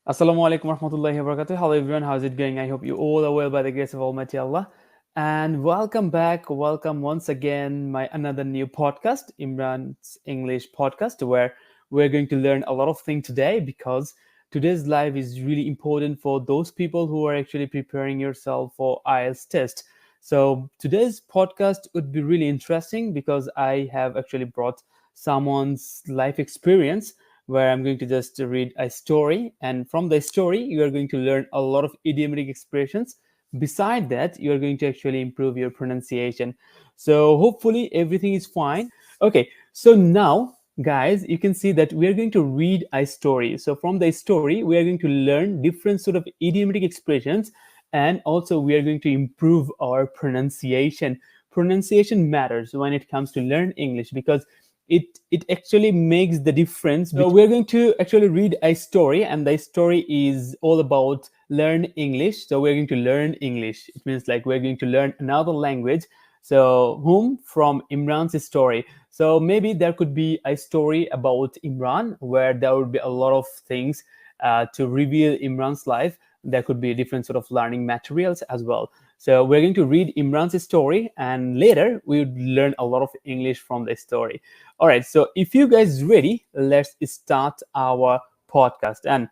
Assalamu alaikum warahmatullahi wabarakatuh. Hello everyone, how's it going? I hope you all are well by the grace of Almighty Allah. And welcome back, welcome once again, my another new podcast, Imran's English podcast, where we're going to learn a lot of things today because today's live is really important for those people who are actually preparing yourself for IELTS test. So today's podcast would be really interesting because I have actually brought someone's life experience where I'm going to just read a story. And from the story, you are going to learn a lot of idiomatic expressions. Beside that, you are going to actually improve your pronunciation. So hopefully everything is fine. Okay, so now, guys, you can see that we are going to read a story. So from the story, we are going to learn different sort of idiomatic expressions, and also we are going to improve our pronunciation. Pronunciation matters when it comes to learn English because it actually makes the difference. So we're going to actually read a story, and the story is all about learn English. So we're going to learn English. It means like we're going to learn another language. So whom from Imran's story. So maybe there could be a story about Imran where there would be a lot of things to reveal Imran's life. There could be different sort of learning materials as well. So we're going to read Imran's story, and later we would learn a lot of English from the story. All right, so if you guys ready, let's start our podcast and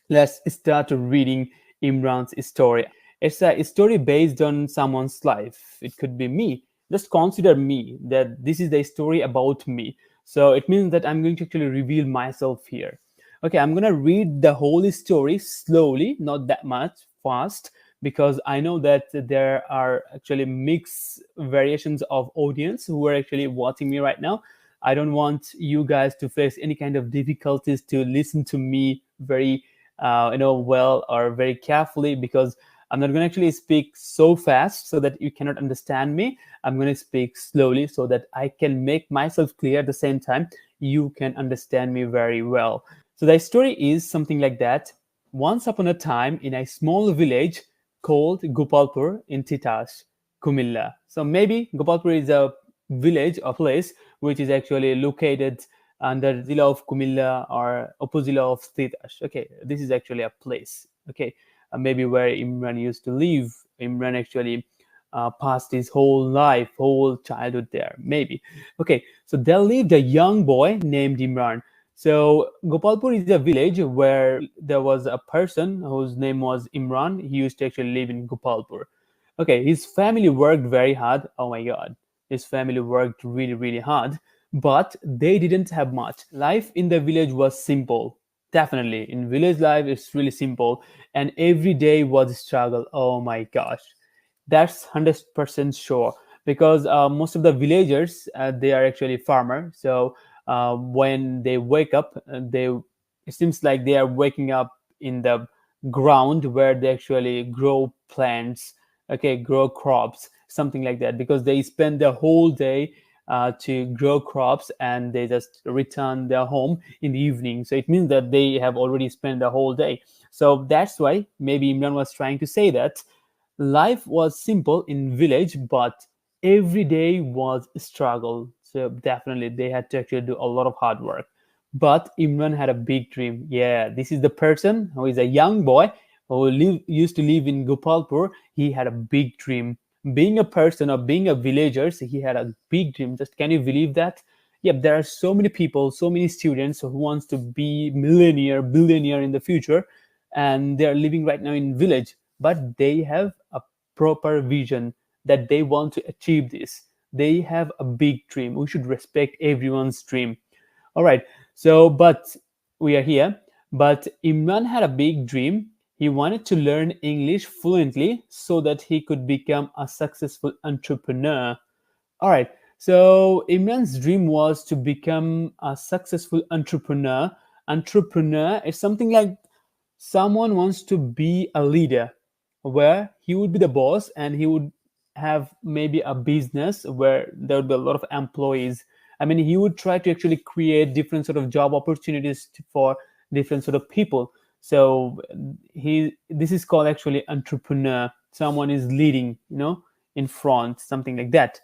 let's start reading Imran's story. It's a story based on someone's life. It could be me. Just consider me that this is the story about me. So it means that I'm going to actually reveal myself here. Okay, I'm going to read the whole story slowly, not that much fast, because I know that there are actually mixed variations of audience who are actually watching me right now. I don't want you guys to face any kind of difficulties to listen to me very well or very carefully, because I'm not going to actually speak so fast so that you cannot understand me. I'm going to speak slowly so that I can make myself clear at the same time you can understand me very well. So the story is something like that. Once upon a time, in a small village called Gopalpur in Titash, Kumilla. So maybe Gopalpur is a village or place which is actually located under Zilla of Kumilla or Opozilla of Titash. Okay, this is actually a place. Okay, maybe where Imran used to live. Imran actually passed his whole life, whole childhood there. Maybe. Okay, so there lived a young boy named Imran. So Gopalpur is a village where there was a person whose name was Imran. He used to actually live in Gopalpur. Okay, his family worked very hard. Oh my God, his family worked really, really hard, but they didn't have much. Life in the village was simple. Definitely, in village life, it's really simple, and every day was a struggle. Oh my gosh, that's 100% sure, because most of the villagers they are actually farmer. So when they wake up, they it seems like they are waking up in the ground where they actually grow plants, okay, grow crops, something like that, because they spend the whole day to grow crops, and they just return their home in the evening. So it means that they have already spent the whole day. So that's why maybe Imran was trying to say that life was simple in village, but every day was a struggle. So definitely they had to actually do a lot of hard work. But Imran had a big dream. Yeah, this is the person who is a young boy who used to live in Gopalpur. He had a big dream. Being a person or being a villager, so he had a big dream. Just can you believe that? Yep, there are so many people, so many students who wants to be millionaire, billionaire in the future, and they are living right now in village, but they have a proper vision that they want to achieve this. They have a big dream. We should respect everyone's dream. All right. So, but we are here. But Imran had a big dream. He wanted to learn English fluently so that he could become a successful entrepreneur. All right. So Imran's dream was to become a successful entrepreneur. Entrepreneur is something like someone wants to be a leader, where he would be the boss and he would have maybe a business where there would be a lot of employees. I mean, he would try to actually create different sort of job opportunities for different sort of people. So he this is called actually entrepreneur. Someone is leading, in front, something like that.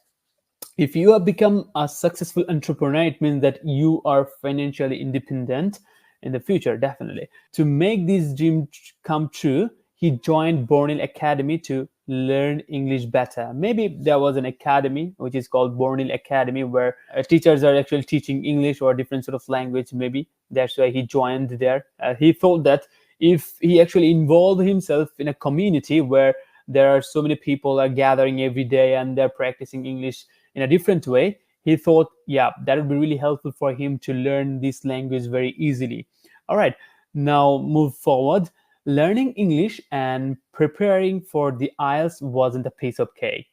If you have become a successful entrepreneur, it means that you are financially independent, in the future, definitely. To make this dream come true, he joined Bornell Academy to learn English better. Maybe there was an academy which is called Bornell Academy where teachers are actually teaching English or different sort of language. Maybe that's why he joined there. He thought that if he actually involved himself in a community where there are so many people are gathering every day and they're practicing English in a different way, he thought, yeah, that would be really helpful for him to learn this language very easily. All right, now move forward. Learning English and preparing for the IELTS wasn't a piece of cake.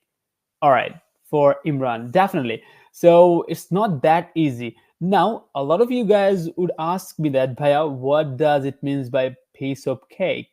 All right, for Imran, definitely. So it's not that easy. Now, a lot of you guys would ask me that, Bhaiya, what does it mean by piece of cake?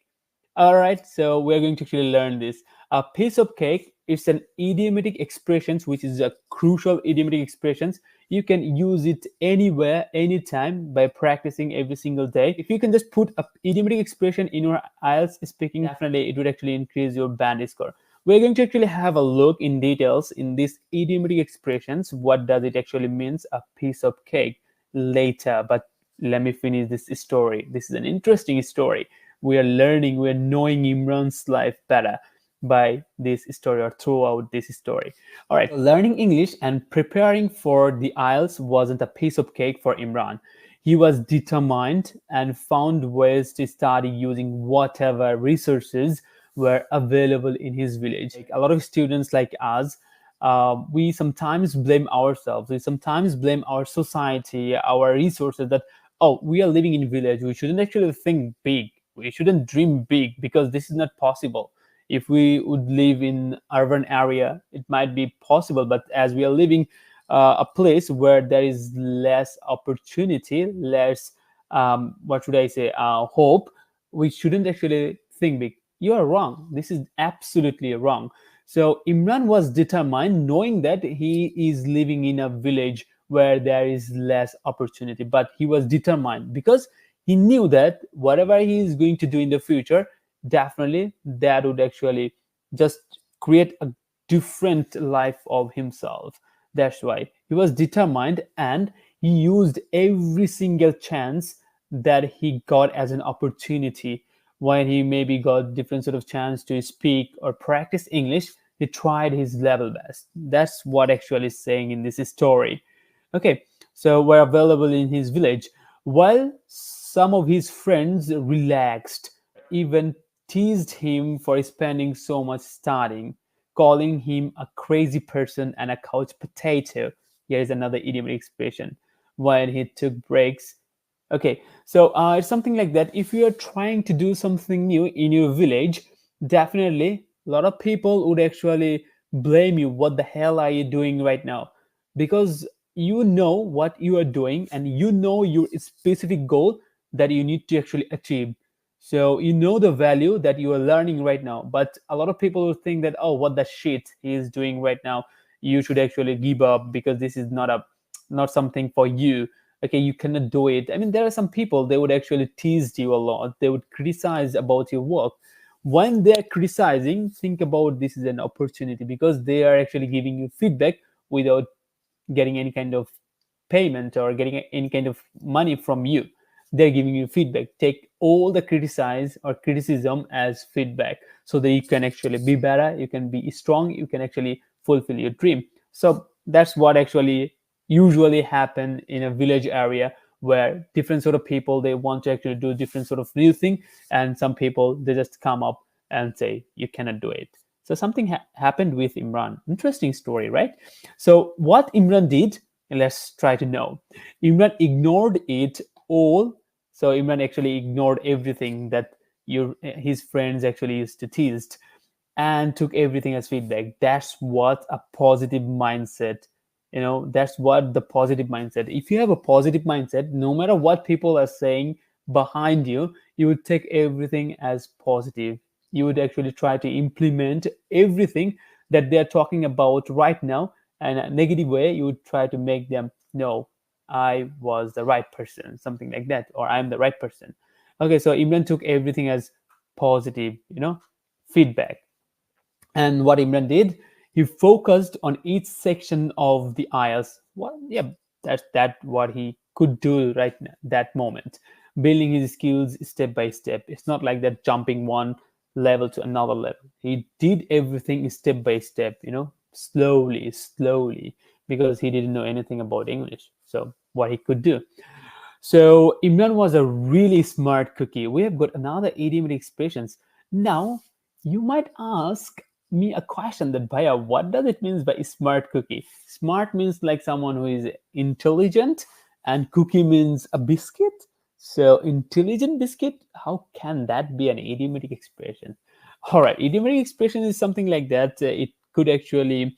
All right, so we're going to actually learn this. A piece of cake is an idiomatic expressions, which is a crucial idiomatic expressions. You can use it anywhere, anytime by practicing every single day. If you can just put a idiomatic expression in your IELTS speaking, definitely it would actually increase your band score. We're going to actually have a look in details in these idiomatic expressions. What does it actually means? A piece of cake later, but let me finish this story. This is an interesting story. We are learning, we are knowing Imran's life better by this story or throughout this story. All right, so learning English and preparing for the IELTS wasn't a piece of cake for Imran. He was determined and found ways to study using whatever resources were available in his village. Like a lot of students like us, we sometimes blame ourselves. We sometimes blame our society, our resources that, oh, we are living in village. We shouldn't actually think big. We shouldn't dream big because this is not possible. If we would live in urban area, it might be possible. But as we are living a place where there is less opportunity, less what should I say, hope, we shouldn't actually think big. You are wrong. This is absolutely wrong. So Imran was determined, knowing that he is living in a village where there is less opportunity, but he was determined because he knew that whatever he is going to do in the future, definitely that would actually just create a different life of himself. That's why he was determined and he used every single chance that he got as an opportunity. When he maybe got different sort of chance to speak or practice English, he tried his level best. That's what actually is saying in this story. Okay, so we're available in his village. While some of his friends relaxed, even teased him for spending so much studying, calling him a crazy person and a couch potato. Here is another idiomatic expression. When he took breaks. Okay, so it's something like that. If you are trying to do something new in your village, definitely a lot of people would actually blame you. What the hell are you doing right now? Because you know what you are doing and you know your specific goal that you need to actually achieve. So you know the value that you are learning right now. But a lot of people will think that, oh, what the shit he is doing right now, you should actually give up because this is not something for you. Okay, you cannot do it. I mean, there are some people, they would actually tease you a lot. They would criticize about your work. When they're criticizing, think about this is an opportunity because they are actually giving you feedback without getting any kind of payment or getting any kind of money from you. They're giving you feedback. Take all the criticize or criticism as feedback so that you can actually be better, you can be strong, you can actually fulfill your dream. So that's what actually usually happen in a village area where different sort of people, they want to actually do different sort of new thing, and some people, they just come up and say you cannot do it. So something happened with Imran. Interesting story, right? So what Imran did, let's try to know. Imran ignored it all. So Imran actually ignored everything that his friends actually used to tease and took everything as feedback. That's what a positive mindset, that's what the positive mindset. If you have a positive mindset, no matter what people are saying behind you, you would take everything as positive. You would actually try to implement everything that they're talking about right now, and a negative way, you would try to make them know I was the right person, something like that, or I'm the right person. Okay, so Imran took everything as positive, feedback. And what Imran did, he focused on each section of the IELTS. Well, yeah, that's what he could do right now, that moment. building his skills step by step. It's not like that jumping one level to another level. He did everything step by step, slowly, slowly, because he didn't know anything about English. So what he could do. So Imran was a really smart cookie. We have got another idiomatic expressions. Now you might ask me a question that Bhaiya, what does it mean by smart cookie? Smart means like someone who is intelligent, and cookie means a biscuit. So intelligent biscuit, how can that be an idiomatic expression? All right, idiomatic expression is something like that. It could actually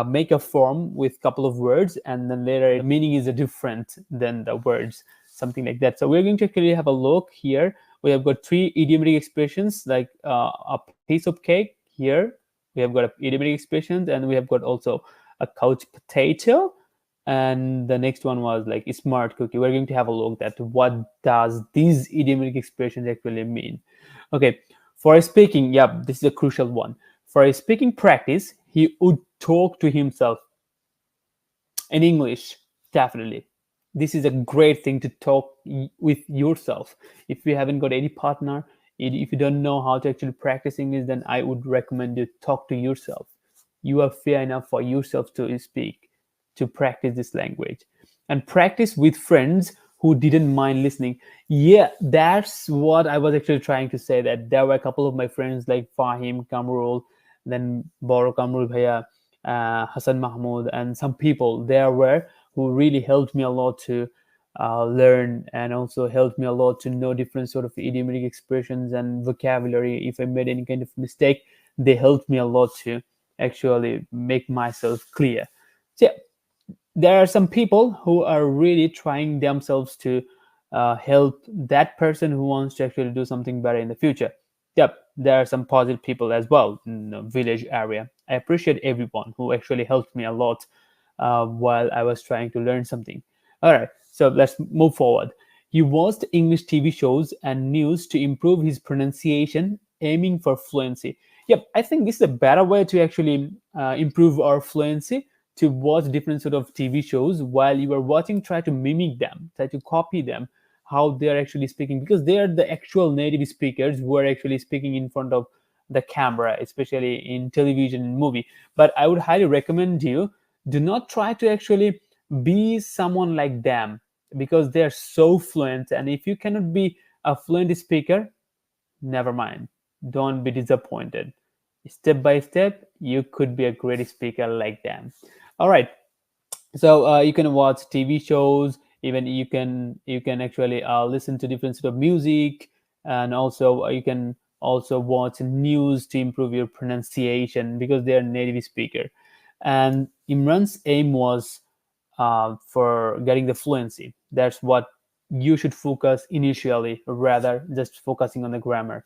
make a form with couple of words, and then later meaning is different than the words, something like that. So we're going to actually have a look here. We have got three idiomatic expressions, like a piece of cake here. We have got idiomatic expressions, and we have got also a couch potato, and the next one was like a smart cookie. We're going to have a look at what does these idiomatic expressions actually mean. Okay, for speaking, yeah, this is a crucial one. For a speaking practice, he would talk to himself in English, definitely. This is a great thing to talk with yourself. If you haven't got any partner, if you don't know how to actually practice English, then I would recommend you talk to yourself. You are fair enough for yourself to speak, to practice this language. And practice with friends who didn't mind listening. Yeah, that's what I was actually trying to say, that there were a couple of my friends like Fahim, Kamrul, then Boro Kamrul Bhaiya, Hassan Mahmoud, and some people there were who really helped me a lot to learn, and also helped me a lot to know different sort of idiomatic expressions and vocabulary. If I made any kind of mistake, they helped me a lot to actually make myself clear. So yeah, there are some people who are really trying themselves to help that person who wants to actually do something better in the future. Yep, there are some positive people as well in the village area. I appreciate everyone who actually helped me a lot while I was trying to learn something. All right, so let's move forward. He watched English TV shows and news to improve his pronunciation, aiming for fluency. Yep, I think this is a better way to actually improve our fluency, to watch different sort of TV shows. While you are watching, try to mimic them, try to copy them, how they are actually speaking, because they are the actual native speakers who are actually speaking in front of the camera, especially in television and movie. But I would highly recommend you, do not try to actually be someone like them, because they are so fluent. And if you cannot be a fluent speaker, never mind, don't be disappointed. Step by step, you could be a great speaker like them. All right, so you can watch TV shows, even you can actually listen to different sort of music, and also you can also watch news to improve your pronunciation, because they are native speaker. And Imran's aim was for getting the fluency. That's what you should focus initially, rather just focusing on the grammar.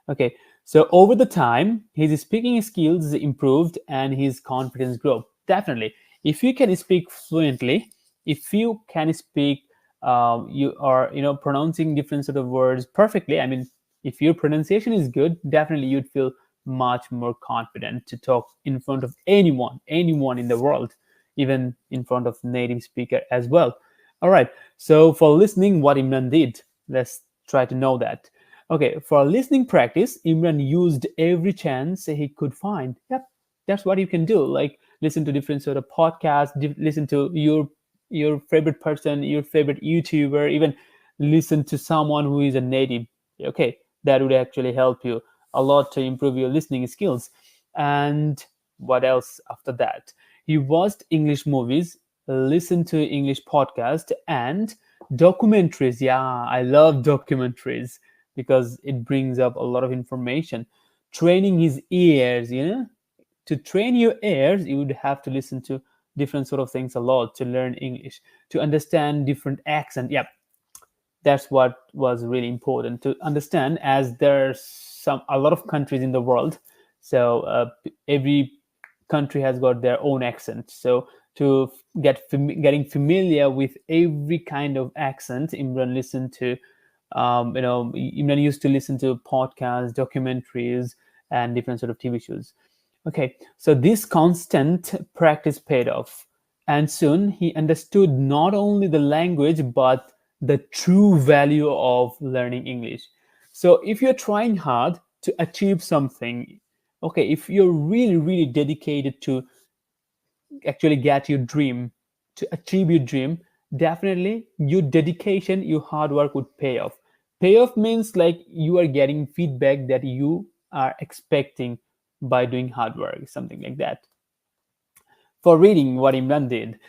Okay, so over the time, his speaking skills improved and his confidence grew. Definitely, if you can speak fluently, if you can speak, you are pronouncing different sort of words perfectly. I mean, if your pronunciation is good, definitely you'd feel much more confident to talk in front of anyone in the world, even in front of native speaker as well. All right. So for listening, what Imran did, let's try to know that. Okay, for listening practice, Imran used every chance he could find. Yep, that's what you can do. Like listen to different sort of podcasts, listen to your favorite person, your favorite YouTuber, even listen to someone who is a native. Okay, that would actually help you a lot to improve your listening skills. And what else after that? He watched English movies, listened to English podcasts, and documentaries. Yeah, I love documentaries because it brings up a lot of information. Training his ears, to train your ears, you would have to listen to different sort of things a lot to learn English, to understand different accent. Yeah, that's what was really important to understand, as there's a lot of countries in the world. So every country has got their own accent. So to getting familiar with every kind of accent, Imran listened to Imran used to listen to podcasts, documentaries, and different sort of TV shows. Okay, so this constant practice paid off, and soon he understood not only the language but the true value of learning English. So if you're trying hard to achieve something, okay, if you're really, really dedicated to actually get your dream, to achieve your dream, definitely your dedication, your hard work would pay off. Payoff means like you are getting feedback that you are expecting by doing hard work, something like that. For reading, what Imran did,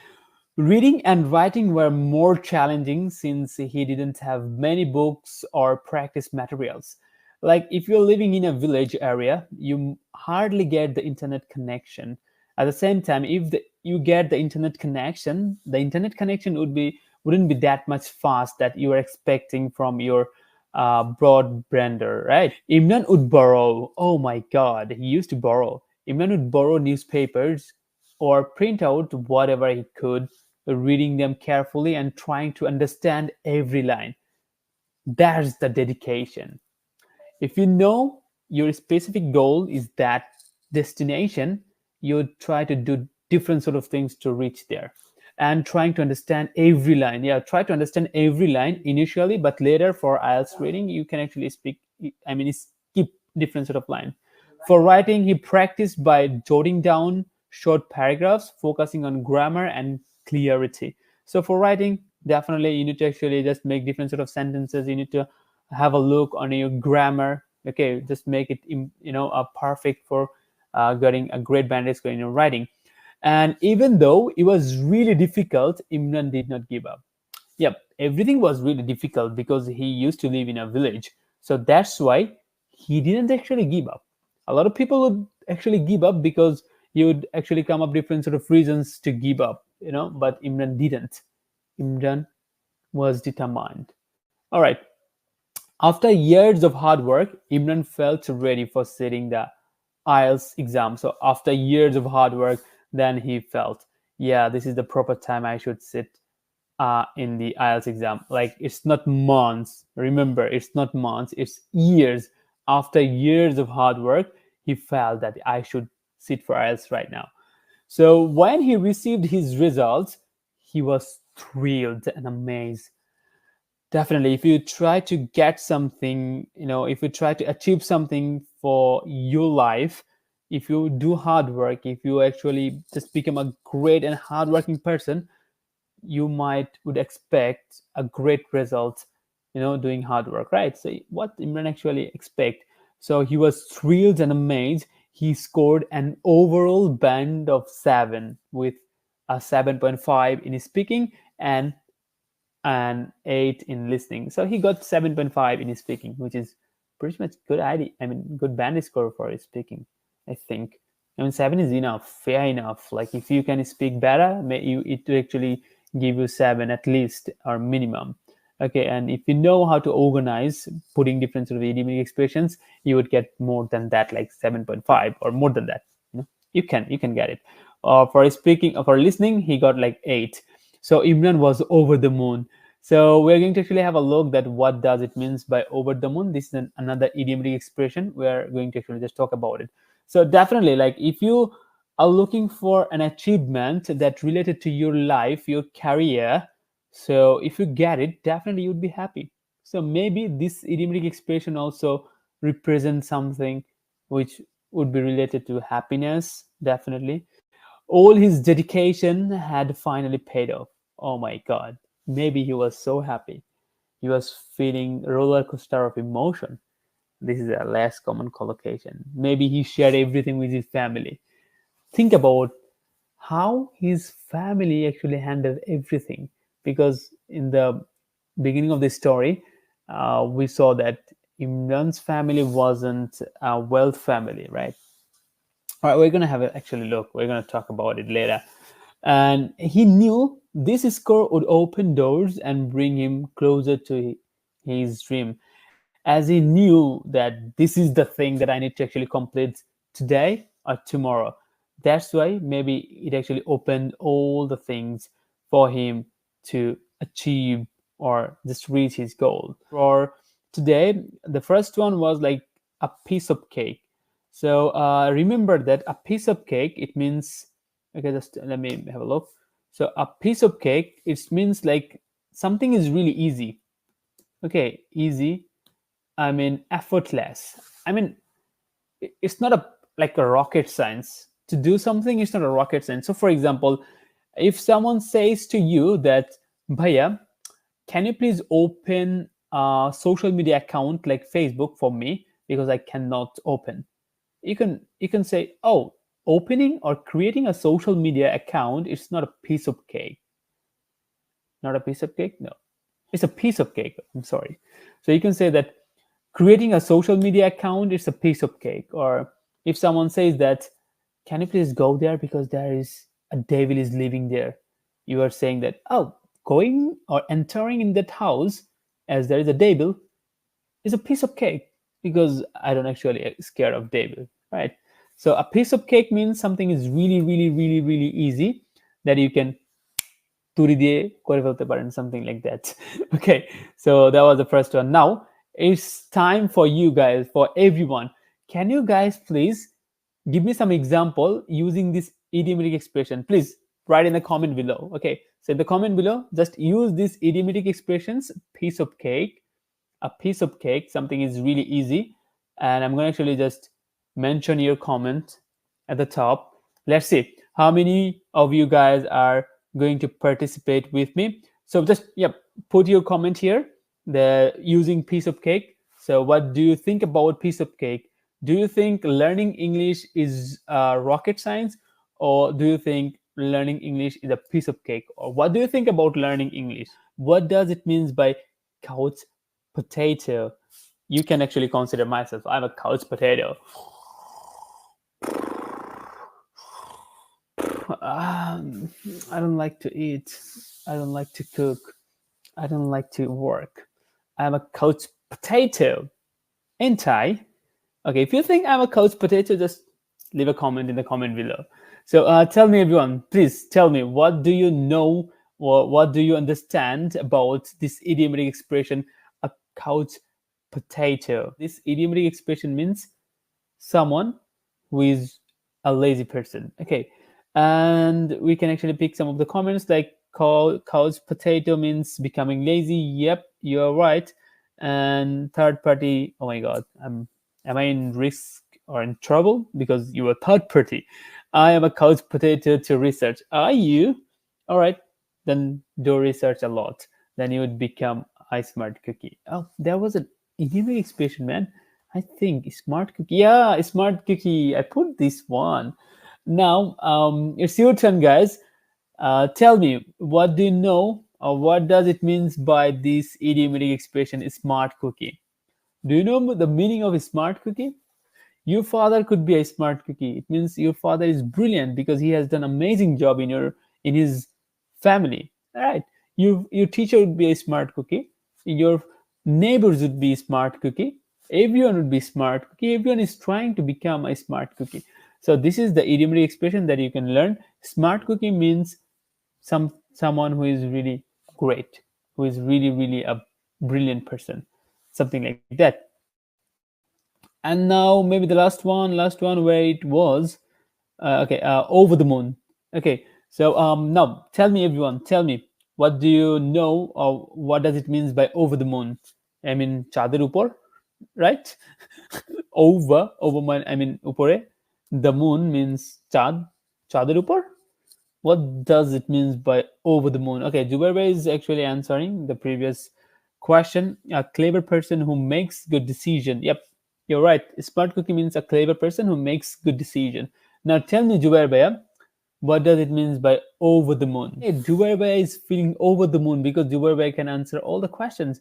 reading and writing were more challenging since he didn't have many books or practice materials. Like if you're living in a village area, you hardly get the internet connection. At the same time, if you get the internet connection wouldn't be that much fast that you are expecting from your broadbander, right? Imran would borrow. Oh my God, he used to borrow. Imran would borrow newspapers or print out whatever he could, reading them carefully and trying to understand every line. That's the dedication. If you know your specific goal is that destination, you try to do different sort of things to reach there. And trying to understand every line. Yeah, try to understand every line initially, but later for IELTS reading, you can actually skip different sort of line. For writing, he practiced by jotting down short paragraphs, focusing on grammar and clarity. So for writing, definitely you need to actually just make different sort of sentences. You need to have a look on your grammar. Okay, just make it perfect for getting a great bandage score in your writing. And even though it was really difficult, Imran did not give up. Yep, everything was really difficult because he used to live in a village. So that's why he didn't actually give up. A lot of people would actually give up because you would actually come up different sort of reasons to give up, but Imran didn't. Imran was determined. All right. After years of hard work, Imran felt ready for sitting the IELTS exam. So after years of hard work, then he felt, yeah, this is the proper time I should sit in the IELTS exam. Like it's not months. Remember, it's not months. It's years. After years of hard work, he felt that I should sit for IELTS right now. So when he received his results, he was thrilled and amazed. Definitely, if you try to get something, if you try to achieve something for your life, if you do hard work, if you actually just become a great and hardworking person, you might would expect a great result, doing hard work, right? So what Imran actually expect? So he was thrilled and amazed. He scored an overall band of 7 with a 7.5 in his speaking and an 8 in listening. So he got 7.5 in his speaking, which is pretty much good idea. I mean, good band score for his speaking, I think. I mean, 7 is enough, fair enough. Like if you can speak better, it will actually give you 7 at least or minimum. Okay, and if you know how to organize putting different sort of idiomatic expressions, you would get more than that, like 7.5 or more than that. You can get it. For speaking, for listening, he got like 8. So Imran was over the moon. So we're going to actually have a look that what does it means by over the moon. This is another idiomatic expression. We're going to actually just talk about it. So definitely, like if you are looking for an achievement that related to your life, your career, so if you get it, definitely you'd be happy. So maybe this idiomatic expression also represents something which would be related to happiness, definitely. All his dedication had finally paid off. Oh my God. Maybe he was so happy. He was feeling a roller coaster of emotion. This is a less common collocation. Maybe he shared everything with his family. Think about how his family actually handled everything. Because in the beginning of the story, we saw that Imran's family wasn't a wealth family, right? All right, we're gonna have a actually look. We're gonna talk about it later. And he knew this score would open doors and bring him closer to his dream, as he knew that this is the thing that I need to actually complete today or tomorrow. That's why maybe it actually opened all the things for him to achieve or just reach his goal. For today, the first one was like a piece of cake. So remember that a piece of cake, it means, okay, just let me have a look. So a piece of cake, it means like something is really easy. Okay, easy. I mean, effortless. I mean, it's not a like a rocket science to do something. It's not a rocket science. So, for example, if someone says to you that, Bhaiya, can you please open a social media account like Facebook for me because I cannot open. You can say, oh, opening or creating a social media account is not a piece of cake. Not a piece of cake? No. It's a piece of cake. I'm sorry. So you can say that creating a social media account is a piece of cake. Or if someone says that, can you please go there because there is a devil is living there? You are saying that, oh, going or entering in that house as there is a devil is a piece of cake because I don't actually scared of devil, right? So a piece of cake means something is really, really, really, really easy that you can তুড়ি দিয়ে করে ফেলতে পারেন, something like that. Okay, so that was the first one. Now it's time for you guys, for everyone. Can you guys please give me some example using this idiomatic expression? Please write in the comment below. Okay, so in the comment below, just use these idiomatic expressions. Piece of cake, a piece of cake, something is really easy. And I'm going to actually just mention your comment at the top. Let's see how many of you guys are going to participate with me. So just, yep, put your comment here, the using piece of cake. So what do you think about piece of cake? Do you think learning English is rocket science, or do you think learning English is a piece of cake? Or what do you think about learning English? What does it mean by couch potato? You can actually consider myself, I'm a couch potato. I don't like to eat. I don't like to cook. I don't like to work. I'm a couch potato. Ain't I? Okay, if you think I'm a couch potato, just leave a comment in the comment below. So tell me, everyone, please tell me, what do you know or what do you understand about this idiomatic expression, a couch potato? This idiomatic expression means someone who is a lazy person. Okay, and we can actually pick some of the comments like couch potato means becoming lazy. Yep, you're right. And third party, oh my god, am I in risk or in trouble because you are third party? I am a couch potato to research. Are you? All right, then do research a lot. Then you would become a smart cookie. Oh, there was an idiom expression, man. I think smart cookie. Yeah, smart cookie. I put this one. Now, it's your turn, guys. Tell me, what do you know, or what does it means by this idiomatic expression, smart cookie? Do you know the meaning of a smart cookie? Your father could be a smart cookie. It means your father is brilliant because he has done amazing job in his family. All right. Your teacher would be a smart cookie. Your neighbors would be smart cookie. Everyone would be smart cookie. Everyone is trying to become a smart cookie. So this is the idiomatic expression that you can learn. Smart cookie means someone who is really great, who is really, really a brilliant person, something like that. And now maybe the last one where it was, over the moon. Okay, so now tell me, everyone, tell me, what do you know, or what does it mean by over the moon? I mean, চাঁদের উপর, right? I mean উপরে. The moon means চাঁদ, চাঁদের উপর. What does it mean by over the moon? Okay, Jubair is actually answering the previous question. A clever person who makes good decision. Yep, you're right. Smart cookie means a clever person who makes good decision. Now tell me, Jubair Bhaiya, what does it mean by over the moon? Hey, Jubair Bhaiya is feeling over the moon because Jubair Bhaiya can answer all the questions.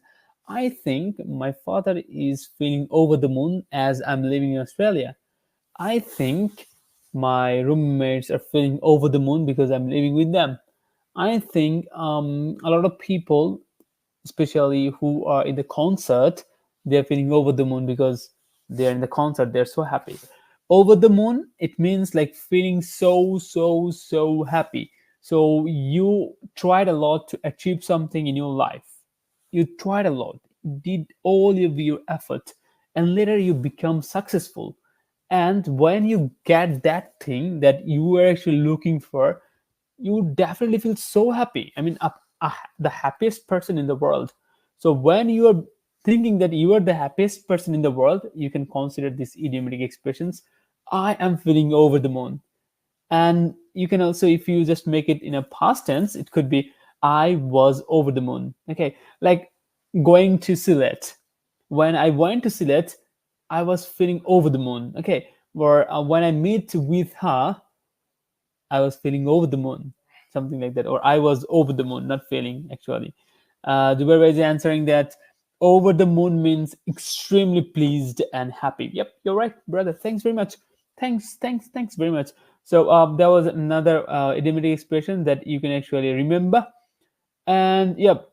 I think my father is feeling over the moon as I'm living in Australia. I think my roommates are feeling over the moon because I'm living with them. I think a lot of people, especially who are in the concert, they're feeling over the moon because they're in the concert. They're so happy. Over the moon, it means like feeling so happy. So you tried a lot to achieve something in your life. You tried a lot, did all of your effort, and later you become successful. And when you get that thing that you were actually looking for, you definitely feel so happy. I mean, the happiest person in the world. So when you are thinking that you are the happiest person in the world, you can consider these idiomatic expressions. I am feeling over the moon. And you can also, if you just make it in a past tense, it could be I was over the moon. Okay, like going to Sylhet. When I went to Sylhet, I was feeling over the moon. Okay, or when I meet with her, I was feeling over the moon, something like that, or I was over the moon, not feeling actually. Dubai is answering that over the moon means extremely pleased and happy. Yep, you're right, brother. Thanks very much. Thanks very much. So there was another idiomatic expression that you can actually remember, and yep,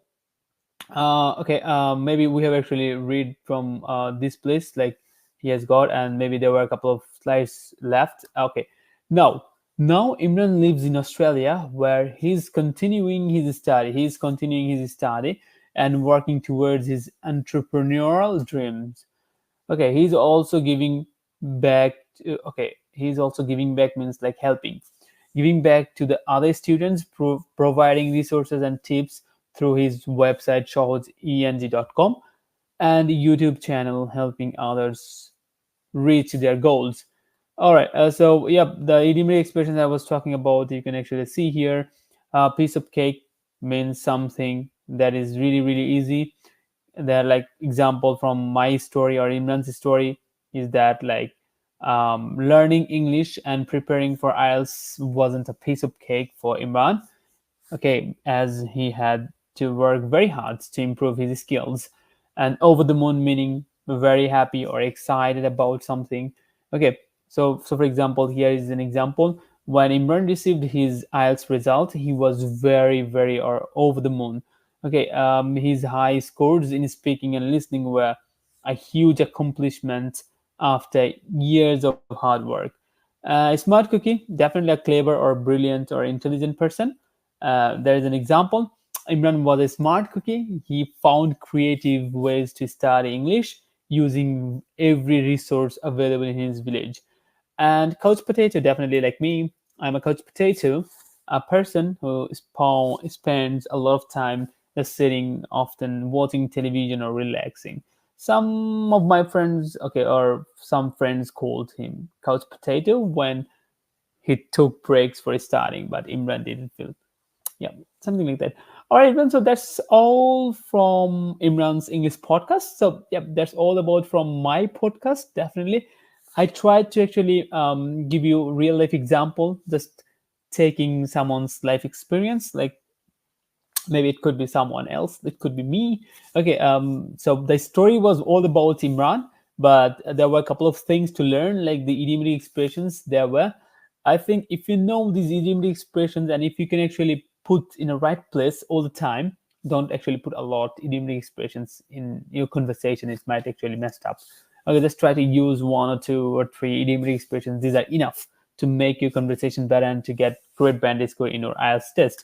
okay, maybe we have actually read from this place, like he has got, and maybe there were a couple of slides left. Okay, now, now Imran lives in Australia, where he's continuing his study and working towards his entrepreneurial dreams. Okay, he's also giving back. Okay, he's also giving back means like helping, giving back to the other students, providing resources and tips through his website shohozeng.com and YouTube channel, helping others reach their goals. All right, so yeah, the idiomatic expressions I was talking about, you can actually see here. Piece of cake means something that is really easy. They're like example from my story or Imran's story is that like learning English and preparing for IELTS wasn't a piece of cake for Imran. Okay, as he had to work very hard to improve his skills. And over the moon meaning very happy or excited about something. Okay, so for example, here is an example. When Imran received his IELTS result, he was very or over the moon. Okay, his high scores in speaking and listening were a huge accomplishment after years of hard work. Smart cookie, definitely a clever or brilliant or intelligent person. There is an example. Imran was a smart cookie. He found creative ways to study English using every resource available in his village. And couch potato, definitely like me, I'm a couch potato, a person who spends a lot of time just sitting, often watching television or relaxing. Some of my friends, okay, or some friends called him couch potato when he took breaks for studying, but Imran didn't feel, yeah, something like that. All right, Imran, so that's all from Imran's English podcast. So yeah, that's all about from my podcast. Definitely, I tried to actually give you real life example, just taking someone's life experience, like maybe it could be someone else, it could be me. Okay, so the story was all about Imran, but there were a couple of things to learn, like the idiomatic expressions there were. I think if you know these idiomatic expressions and if you can actually put in a right place all the time, don't actually put a lot idiomatic expressions in your conversation, it might actually messed up. Okay, just try to use one or two or three idiomatic expressions. These are enough to make your conversation better and to get great band score in your IELTS test.